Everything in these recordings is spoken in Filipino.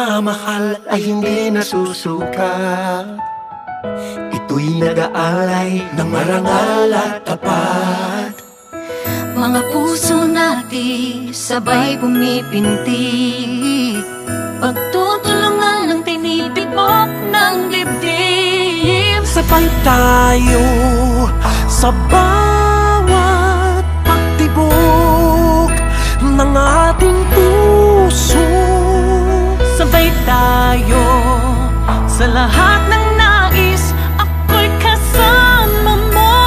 pagmamahal ay hindi nasusuka. Ito'y nag-aalay ng marangal at tapat. Mga puso natin sabay pumipintig, pagtutulungan ng tinitibok ng dibdib. Sabay tayo sa bawat pagtibok ng ating puso. Sabay tayo sa lahat ng nais, ako'y kasama mo.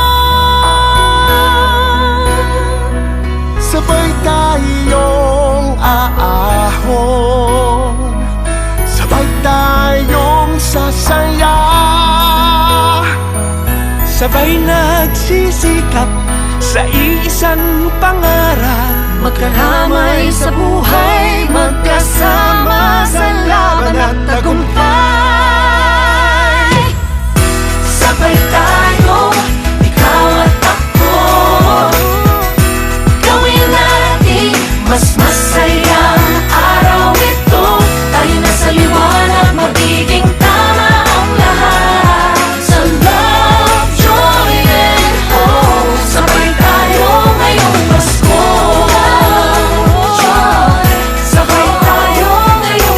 Sabay tayong aahon, sabay tayong sasaya, sabay nagsisikap sa iisang pangarap. Magkaramay sa buhay, magkasama sa laban at tagumpay. Sabay tayo, ikaw at ako, gawin natin mas masayang araw ito. Tayo na sa liwanag, magiging tama ang lahat. Sa love, joy, and hope, sabay tayo ngayong Pasko. Sabay tayo ngayong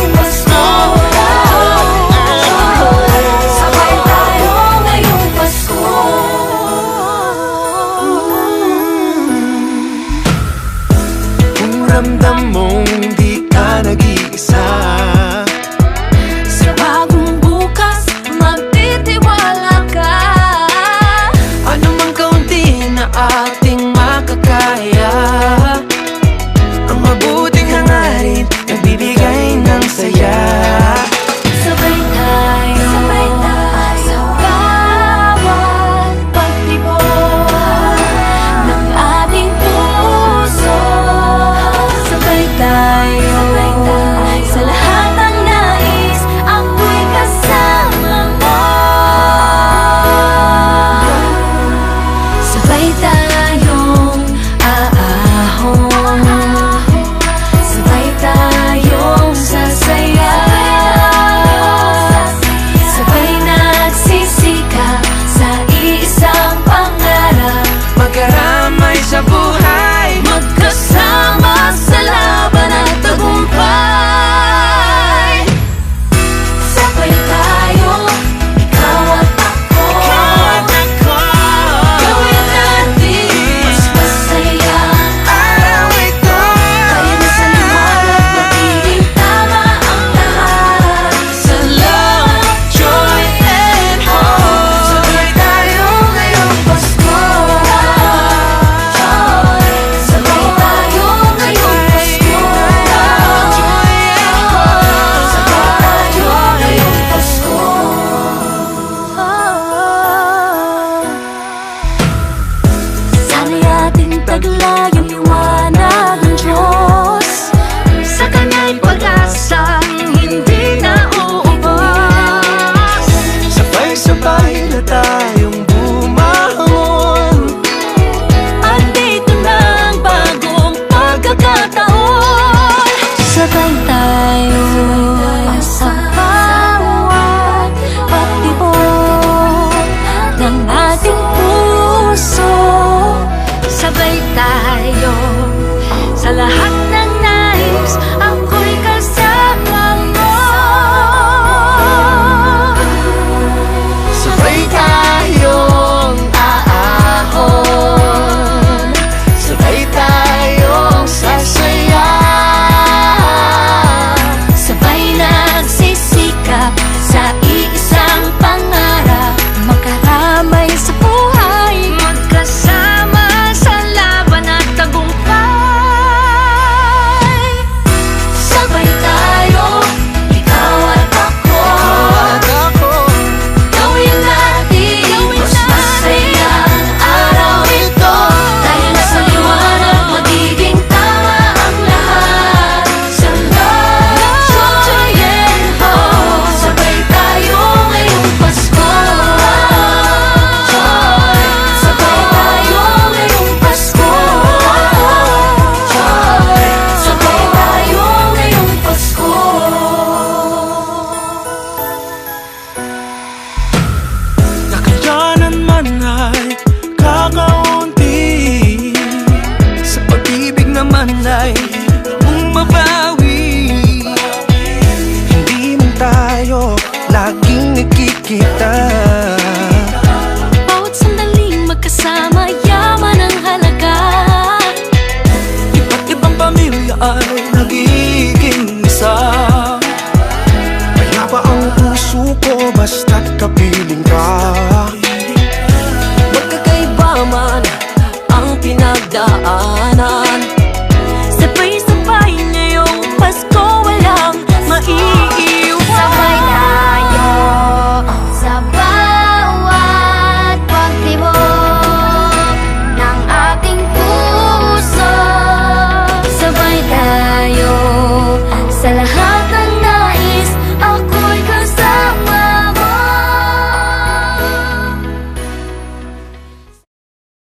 kita